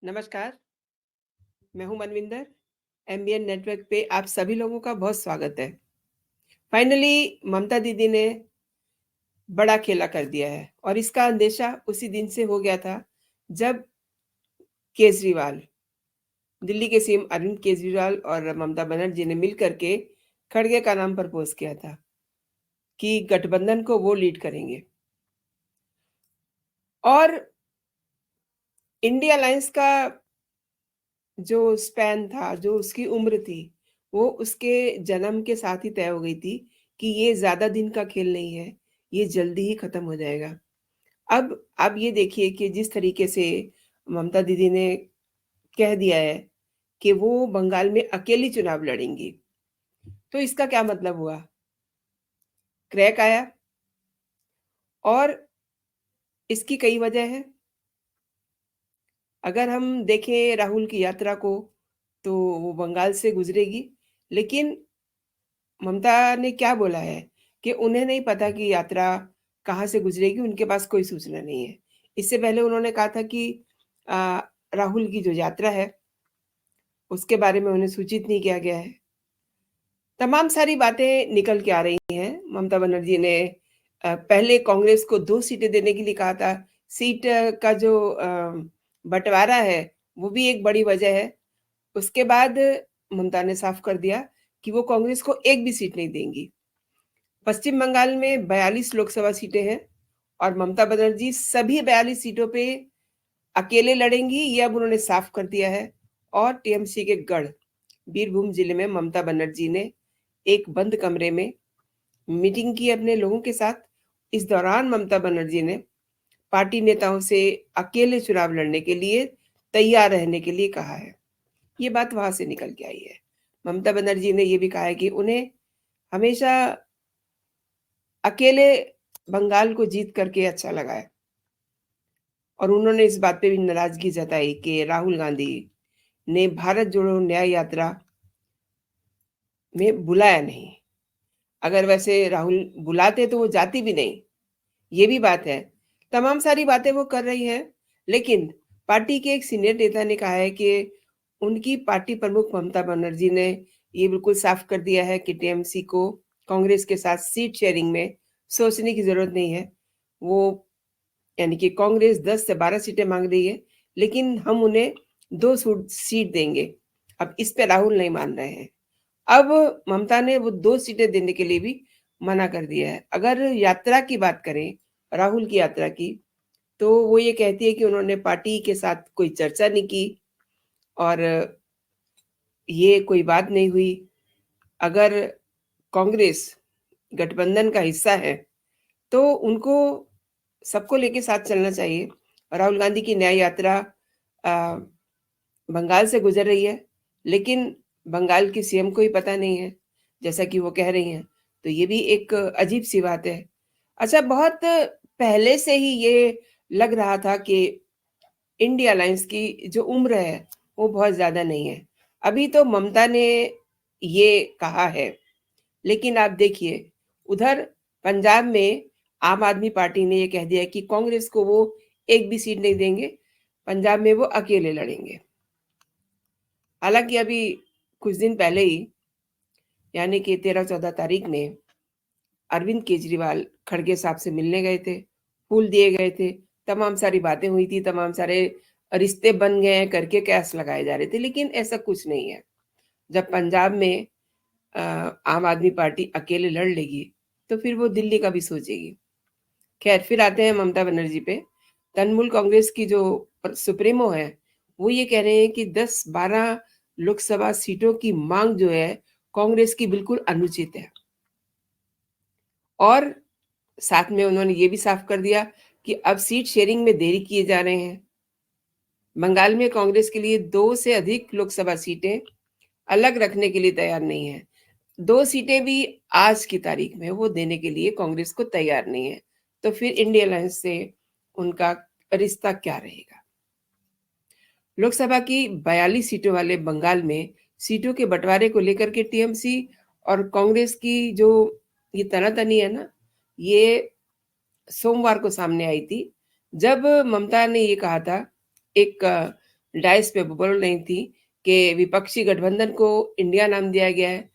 नमस्कार, मैं हूँ मनविंदर। एमबीएन नेटवर्क पे आप सभी लोगों का बहुत स्वागत है। फाइनली ममता दीदी ने बड़ा खेला कर दिया है और इसका अंदेशा उसी दिन से हो गया था जब केजरीवाल, दिल्ली के सीएम अरविंद केजरीवाल और ममता बनर्जी ने मिल करके खड़गे का नाम प्रपोज किया था कि गठबंधन को वो लीड करेंगे। और इंडिया अलायंस का जो स्पैन था, जो उसकी उम्र थी, वो उसके जन्म के साथ ही तय हो गई थी कि ये ज़्यादा दिन का खेल नहीं है, ये जल्दी ही खत्म हो जाएगा। अब आप ये देखिए कि जिस तरीके से ममता दीदी ने कह दिया है कि वो बंगाल में अकेली चुनाव लड़ेंगी, तो इसका क्या मतलब हुआ? क्रैक आया और इसकी कई वजह हैं। अगर हम देखें राहुल की यात्रा को, तो वो बंगाल से गुज़रेगी, लेकिन ममता ने क्या बोला है कि उन्हें नहीं पता कि यात्रा कहाँ से गुजरेगी, उनके पास कोई सूचना नहीं है। इससे पहले उन्होंने कहा था कि अ, राहुल की जो यात्रा है, उसके बारे में उन्हें सूचित नहीं किया गया है। तमाम सारी बातें निकल के आ रही हैं। ममता बनर्जी ने पहले कांग्रेस को 2 सीटें देने के लिए कहा था। सीट का जो बँटवारा है, वो भी एक बड़ी वजह है। उसके बाद ममता ने साफ कर दिया कि वो कांग्रेस को एक भी सीट नहीं देंगी। पश्चिम बंगाल में 42 लोकसभा सीटें हैं और ममता बनर्जी सभी 42 सीटों पे अकेले लड़ेंगी, ये अब उन्होंने साफ कर दिया है। और टीएमसी के गढ़ बीरभूम जिले में ममता बनर्जी ने एक बंद कमरे में मीटिंग की अपने लोगों के साथ। इस दौरान ममता बनर्जी ने पार्टी नेताओं से अकेले चुनाव लड़ने के लिए तैयार रहने के लिए कहा है। ये बात वहां से निकल के आई है। ममता बनर्जी ने ये भी कहा है कि उन्हें हमेशा अकेले बंगाल को जीत करके अच्छा लगा है और उन्होंने इस बात पे भी नाराजगी जताई कि राहुल गांधी ने भारत जोड़ो न्याय यात्रा में बुलाया नहीं। अगर वैसे राहुल बुलाते तो वो जाती भी नहीं, ये भी बात है। तमाम सारी बातें वो कर रही हैं, लेकिन पार्टी के एक सीनियर नेता ने कहा है कि उनकी पार्टी प्रमुख ममता बनर्जी ने ये बिल्कुल साफ कर दिया है कि टीएमसी को कांग्रेस के साथ सीट शेयरिंग में सोचने की ज़रूरत नहीं है। वो यानी कि कांग्रेस 10 से 12 सीटें माँग रही है, लेकिन हम उन्हें 2 सीट देंगे। अब इस पे राहुल नहीं मान रहे हैं। अब ममता ने वो 2 सीटें देने के लिए भी मना कर दिया है। अगर यात्रा की बात करें, राहुल की यात्रा की, तो वो ये कहती है कि उन्होंने पार्टी के साथ कोई चर्चा नहीं की और ये कोई बात नहीं हुई। अगर कांग्रेस गठबंधन का हिस्सा है, तो उनको सबको लेके साथ चलना चाहिए। राहुल गांधी की न्याय यात्रा अ, बंगाल से गुजर रही है, लेकिन बंगाल की सीएम को ही पता नहीं है, जैसा कि वो कह रही हैं। तो ये भी एक अजीब-सी बात है। अच्छा, बहुत पहले से ही ये लग रहा था कि इंडिया अलायंस की जो उम्र है, वो बहुत ज़्यादा नहीं है। अभी तो ममता ने ये कहा है, लेकिन आप देखिए, उधर पंजाब में आम आदमी पार्टी ने ये कह दिया है कि कांग्रेस को वो एक भी सीट नहीं देंगे, पंजाब में वो अकेले लड़ेंगे। हालाँकि अभी कुछ दिन पहले ही, यानी कि 13-14 तारीख में अरविंद केजरीवाल खड़गे साहब से मिलने गए थे, फूल दिए गए थे, तमाम सारी बातें हुई थी, तमाम सारे रिश्ते बन गए हैं करके कयास लगाए जा रहे थे, लेकिन ऐसा कुछ नहीं है। जब पंजाब में अ, आम आदमी पार्टी अकेले लड़ लेगी, तो फिर वो दिल्ली का भी सोचेगी। खैर, फिर आते हैं ममता बनर्जी पे। तृणमूल कांग्रेस की जो सुप्रीमो है, वो ये कह रहे हैं कि 10-12 लोकसभा सीटों की मांग जो है, कांग्रेस की बिल्कुल अनुचित है। और साथ में उन्होंने ये भी साफ कर दिया कि अब सीट शेयरिंग में देरी किए जा रहे हैं। बंगाल में कांग्रेस के लिए 2 से अधिक लोकसभा सीटें अलग रखने के लिए तैयार नहीं है। 2 सीटें भी आज की तारीख में वो देने के लिए कांग्रेस को तैयार नहीं है। तो फिर इंडिया अलायंस से उनका रिश्ता क्या रहेगा? लोकसभा की 42 सीटों वाले बंगाल में सीटों के बंटवारे को लेकर के टीएमसी और कांग्रेस की जो ये तनातनी है ना, ये सोमवार को सामने आई थी, जब ममता ने ये कहा था, एक डाइस पे बोल रही थी कि विपक्षी गठबंधन को इंडिया नाम दिया गया है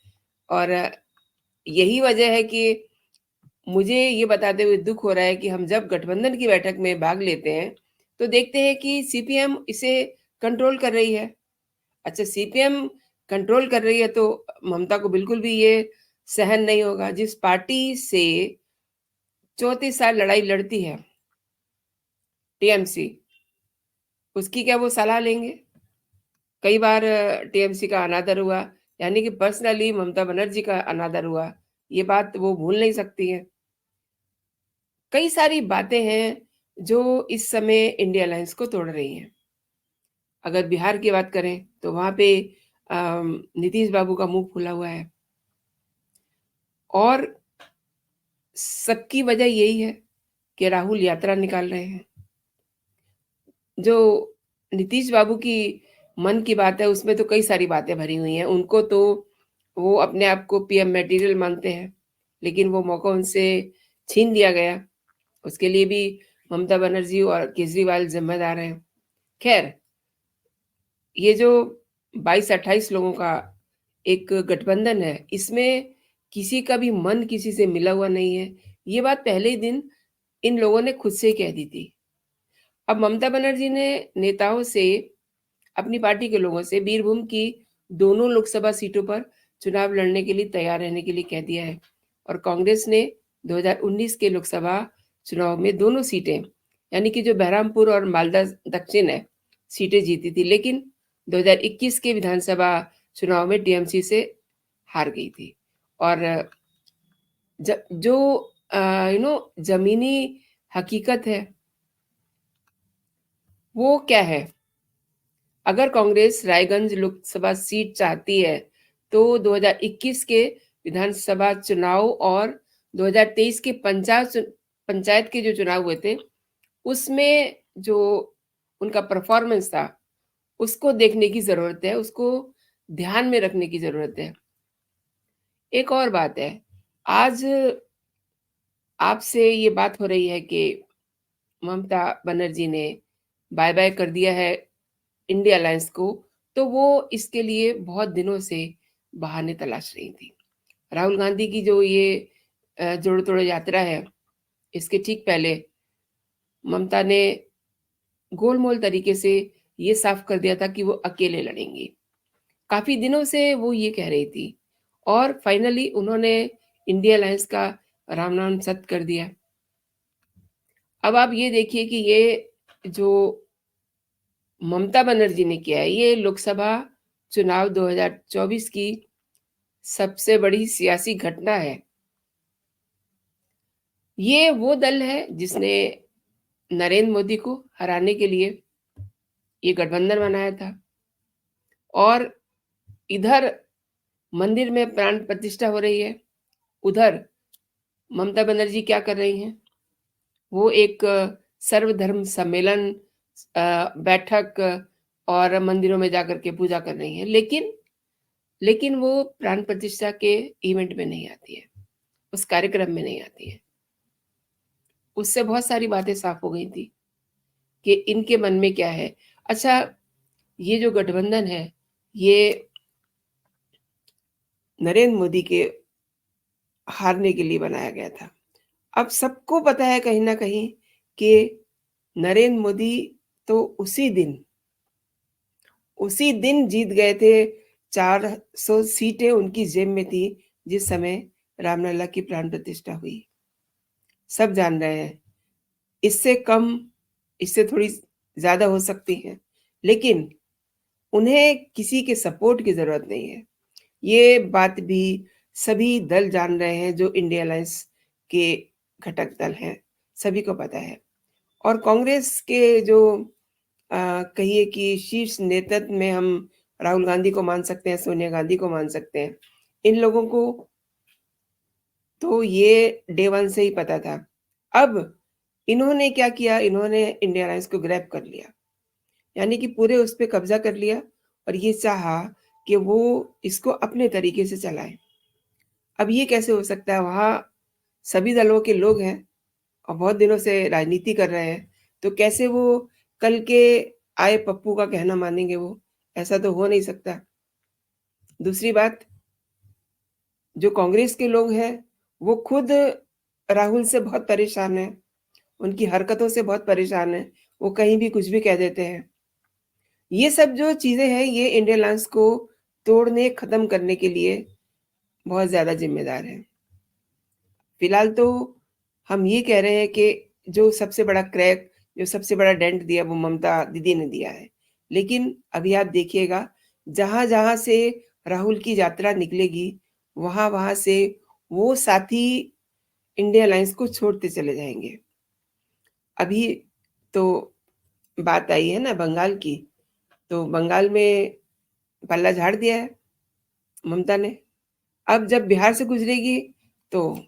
और यही वजह है कि मुझे ये बताते हुए दुःख हो रहा है कि हम जब गठबंधन की बैठक में भाग लेते हैं, तो देखते हैं कि सीपीएम इसे कंट्रोल कर रही है। अच्छा, सीपीएम कंट्रोल कर रही है तो ममता को बिल्कुल भी ये सहन नहीं होगा। जिस पार्टी से 34 साल लड़ाई लड़ती है टीएमसी, उसकी क्या वो सलाह लेंगे? कई बार टीएमसी का अनादर हुआ, यानी कि पर्सनली ममता बनर्जी का अनादर हुआ, ये बात वो भूल नहीं सकती हैं। कई सारी बातें हैं जो इस समय इंडिया अलायंस को तोड़ रही हैं। अगर बिहार की बात करें तो वहाँ पे नीतीश बाबू का मुँह फूला हुआ है और सबकी वजह यही है कि राहुल यात्रा निकाल रहे हैं। जो नीतीश बाबू की मन की बात है उसमें तो कई सारी बातें भरी हुई हैं। उनको तो वो अपने आप को पीएम मटेरियल मानते हैं, लेकिन वो मौका उनसे छीन लिया गया। उसके लिए भी ममता बनर्जी और केजरीवाल जिम्मेदार हैं। खैर, ये जो 22-28 लोगों का एक गठबंधन है, इसमें किसी का भी मन किसी से मिला हुआ नहीं है। ये बात पहले ही दिन इन लोगों ने खुद से ही कह दी थी। अब ममता बनर्जी ने नेताओं से, अपनी पार्टी के लोगों से बीरभूम की दोनों लोकसभा सीटों पर चुनाव लड़ने के लिए तैयार रहने के लिए कह दिया है और कांग्रेस ने 2019 के लोकसभा चुनाव में दोनों सीटें, यानी कि जो बहरामपुर और मालदा दक्षिण है, सीटें जीती थी, लेकिन 2021 के विधानसभा चुनाव में टीएमसी से हार गई थी। और जो जमीनी हकीकत है वो क्या है? अगर कांग्रेस रायगंज लोकसभा सीट चाहती है तो 2021 के विधानसभा चुनाव और 2023 के पंचायत के जो चुनाव हुए थे उसमें जो उनका परफॉर्मेंस था उसको देखने की जरूरत है, उसको ध्यान में रखने की जरूरत है। एक और बात है, आज आपसे ये बात हो रही है कि ममता बनर्जी ने बाय बाय कर दिया है इंडिया अलायंस को, तो वो इसके लिए बहुत दिनों से बहाने तलाश रही थी। राहुल गांधी की जो ये जोड़ो तोड़ो यात्रा है, इसके ठीक पहले ममता ने गोलमोल तरीके से ये साफ कर दिया था कि वो अकेले लड़ेंगी। काफी दिनों से वो ये कह रही थी और फाइनली उन्होंने इंडिया अलायंस का राम नाम सत्य कर दिया। अब आप ये देखिए कि ये जो ममता बनर्जी ने किया है, ये लोकसभा चुनाव 2024 की सबसे बड़ी सियासी घटना है। ये वो दल है जिसने नरेंद्र मोदी को हराने के लिए ये गठबंधन बनाया था और इधर मंदिर में प्राण प्रतिष्ठा हो रही है, उधर ममता बनर्जी क्या कर रही हैं? वो एक सर्वधर्म सम्मेलन, बैठक और मंदिरों में जाकर के पूजा कर रही हैं, लेकिन वो प्राण प्रतिष्ठा के इवेंट में नहीं आती है, उस कार्यक्रम में नहीं आती है। उससे बहुत सारी बातें साफ हो गई थी कि इनके मन में क्या है। अच्छा, ये जो गठबंधन है ये नरेंद्र मोदी के हारने के लिए बनाया गया था। अब सबको पता है कहीं ना कहीं कि नरेंद्र मोदी तो उसी दिन जीत गए थे। 400 सीटें उनकी जेब में थी जिस समय रामलला की प्राण प्रतिष्ठा हुई। सब जान रहे हैं इससे कम, इससे थोड़ी ज्यादा हो सकती है, लेकिन उन्हें किसी के सपोर्ट की जरूरत नहीं है। ये बात भी सभी दल जान रहे हैं जो इंडिया अलायंस के घटक दल हैं, सभी को पता है। और कांग्रेस के जो कहिए कि शीर्ष नेतृत्व में हम राहुल गांधी को मान सकते हैं, सोनिया गांधी को मान सकते हैं, इन लोगों को तो ये डे वन से ही पता था। अब इन्होंने क्या किया, इन्होंने इंडिया अलायंस को ग्रैब कर लिया, यानी कि पूरे उस पर कब्जा कर लिया और ये चाहा कि वो इसको अपने तरीके से चलाए। अब ये कैसे हो सकता है? वहां सभी दलों के लोग हैं और बहुत दिनों से राजनीति कर रहे हैं, तो कैसे वो कल के आए पप्पू का कहना मानेंगे वो? ऐसा तो हो नहीं सकता। दूसरी बात, जो कांग्रेस के लोग हैं, वो खुद राहुल से बहुत परेशान हैं, उनकी हरकतों से बहुत परेशान हैं, वो कहीं भी कुछ भी कह देते हैं। ये सब जो चीज़ें हैं, ये इंडियन अलायंस को तोड़ने, ख़त्म करने के लिए बहुत ज़्यादा ज़िम्मेदार हैं। फिलहाल तो हम ये कह रहे हैं कि जो सबसे बड़ा क्रैक, जो सबसे बड़ा डेंट दिया वो ममता दीदी ने दिया है। लेकिन अभी आप देखिएगा, जहाँ-जहाँ से राहुल की यात्रा निकलेगी, वहाँ-वहाँ से वो साथी इंडिया अलायंस को छोड़ते चले जाएँगे। अभी तो बात आई है ना बंगाल की, तो बंगाल में पल्ला झाड़ दिया है ममता ने। अब जब बिहार से गुज़रेगी, तो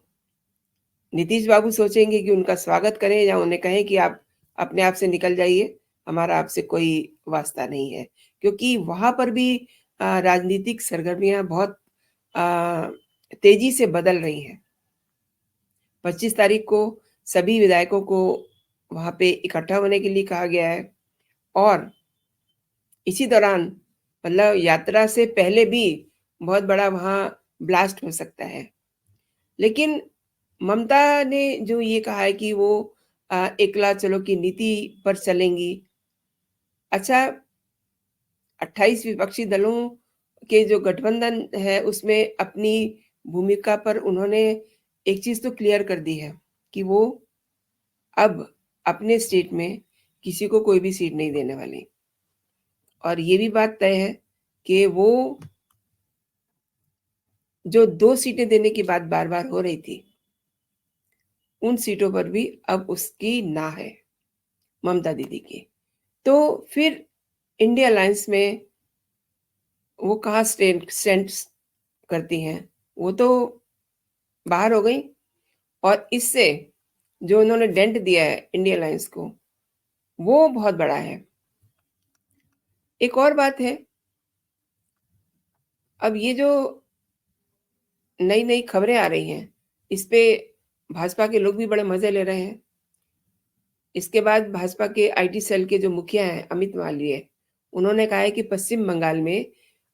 नीतीश बाबू सोचेंगे कि उनका स्वागत करें या उन्हें कहें कि आप अपने आप से निकल जाइए, हमारा आपसे कोई वास्ता नहीं है। क्योंकि वहाँ पर भी राजनीतिक सरगर्मियाँ बहुत अ, तेज़ी से बदल रही हैं। 25 तारीख को सभी विधायकों को वहाँ पे इकट्ठा होने के लिए कहा गया है और इसी दौरान मतलब यात्रा से पहले भी बहुत बड़ा वहाँ ब्लास्ट हो सकता है। लेकिन ममता ने जो ये कहा है कि वो एकला चलो की नीति पर चलेंगी। अच्छा, 28 विपक्षी दलों के जो गठबंधन है उसमें अपनी भूमिका पर उन्होंने एक चीज़ तो क्लियर कर दी है कि वो अब अपने स्टेट में किसी को कोई भी सीट नहीं देने वाली। और ये भी बात तय है कि वो जो 2 सीटें देने की बात बार-बार हो रही थी, उन सीटों पर भी अब उसकी ना है, ममता दीदी की। तो फिर इंडिया अलायंस में वो कहाँ स्टैंड करती हैं, वो तो बाहर हो गई और इससे जो उन्होंने डेंट दिया है इंडिया अलायंस को, वो बहुत बड़ा है। एक और बात है, अब ये जो नई-नई खबरें आ रही हैं, इस पे भाजपा के लोग भी बड़े मज़े ले रहे हैं। इसके बाद भाजपा के आईटी सेल के जो मुखिया हैं अमित मालवीय, उन्होंने कहा है कि पश्चिम बंगाल में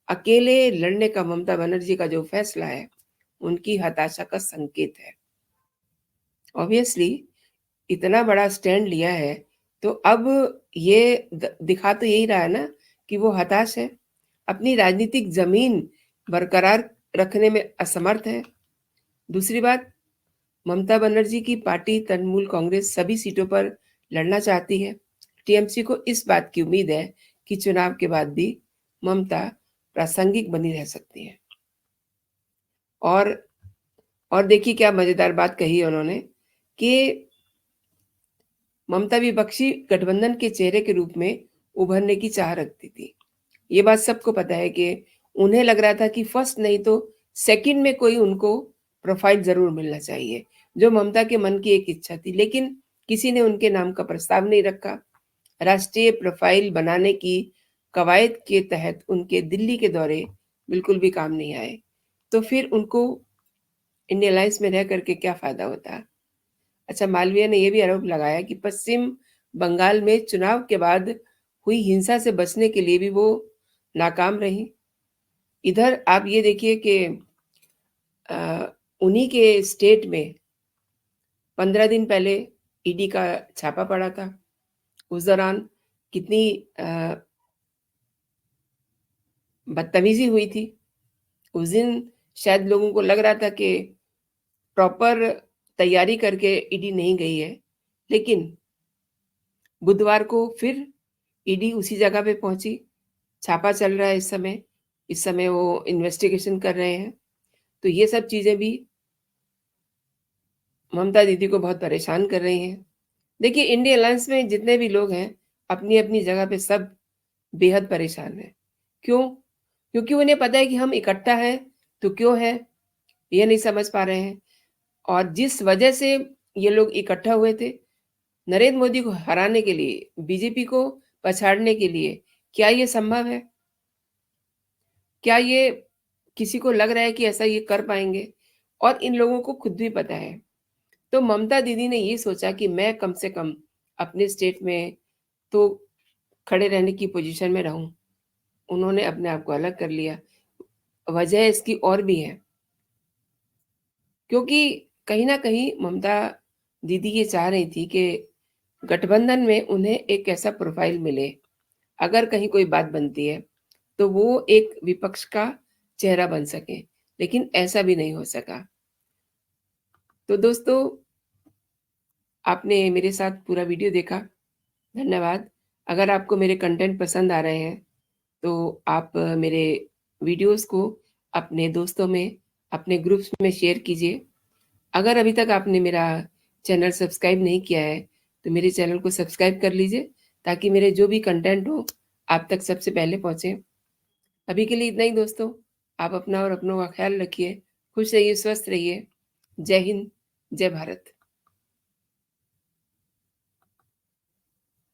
अकेले लड़ने का ममता बनर्जी का जो फैसला है, उनकी हताशा का संकेत है। ऑब्वियसली इतना बड़ा स्टैंड लिया है, तो अब ये दिखा तो यही रहा है ना कि वो हताश है, अपनी राजनीतिक ज़मीन बरकरार रखने में असमर्थ है। दूसरी बात, ममता बनर्जी की पार्टी तृणमूल कांग्रेस सभी सीटों पर लड़ना चाहती है। टीएमसी को इस बात की उम्मीद है कि चुनाव के बाद भी ममता प्रासंगिक बनी रह सकती हैं। और और देखिए क्या मज़ेदार बात कही है उन्होंने कि ममता विपक्षी गठबंधन के चेहरे के रूप में उभरने की चाह रखती थी। ये बात सबको पता है कि उन्हें लग रहा था कि फर्स्ट नहीं तो सेकंड में कोई उनको प्रोफाइल ज़रूर मिलना चाहिए, जो ममता के मन की एक इच्छा थी। लेकिन किसी ने उनके नाम का प्रस्ताव नहीं रखा। राष्ट्रीय प्रोफाइल बनाने की कवायद के तहत उनके दिल्ली के दौरे बिल्कुल भी काम नहीं आए। तो फिर उनको इंडिया अलायंस में रह करके क्या फ़ायदा होता? अच्छा, मालवीय ने ये भी आरोप लगाया कि पश्चिम बंगाल में चुनाव के बाद हुई हिंसा से बचने के लिए भी वो नाकाम रहीं। इधर आप ये देखिए कि अ, उन्हीं के स्टेट में 15 दिन पहले ईडी का छापा पड़ा था। उस दौरान कितनी अ, बदतमीज़ी हुई थी। उस दिन शायद लोगों को लग रहा था कि प्रॉपर तैयारी करके ईडी नहीं गई है। लेकिन बुधवार को फिर ईडी उसी जगह पे पहुँची, छापा चल रहा है इस समय। इस समय वो इन्वेस्टिगेशन कर रहे हैं। तो ये सब चीज़ें भी ममता दीदी को बहुत परेशान कर रही हैं। देखिए, इंडिया अलायंस में जितने भी लोग हैं, अपनी-अपनी जगह पे सब बेहद परेशान हैं। क्यों? क्योंकि उन्हें पता है कि हम इकट्ठा हैं, तो क्यों हैं, ये नहीं समझ पा रहे हैं। और जिस वजह से ये लोग इकट्ठा हुए थे, नरेंद्र मोदी को हराने के लिए, बीजेपी को पछाड़ने के लिए, क्या ये संभव है? क्या ये किसी को लग रहा है कि ऐसा ये कर पाएँगे? और इन लोगों को खुद भी पता है। तो ममता दीदी ने ये सोचा कि मैं कम से कम अपने स्टेट में तो खड़े रहने की पोजीशन में रहूँ। उन्होंने अपने आप को अलग कर लिया। वजह इसकी और भी है, क्योंकि कहीं न कहीं ममता दीदी ये चाह रही थी कि गठबंधन में उन्हें एक ऐसा प्रोफ़ाइल मिले, अगर कहीं कोई बात बनती है, तो वो एक विपक्ष का चेहरा बन सकें, लेकिन ऐसा भी नहीं हो सका। तो दोस्तों, आपने मेरे साथ पूरा वीडियो देखा, धन्यवाद। अगर आपको मेरे कंटेंट पसंद आ रहे हैं, तो आप मेरे वीडियोज़ को अपने दोस्तों में, अपने ग्रुप्स में शेयर कीजिए। अगर अभी तक आपने मेरा चैनल सब्सक्राइब नहीं किया है, तो मेरे चैनल को सब्सक्राइब कर लीजिए, ताकि मेरे जो भी कंटेंट हो, आप तक सबसे पहले पहुँचे। अभी के लिए इतना ही दोस्तों। आप अपना और अपनों का ख़्याल रखिए, खुश रहिए, स्वस्थ रहिए। जय हिंद, जय भारत।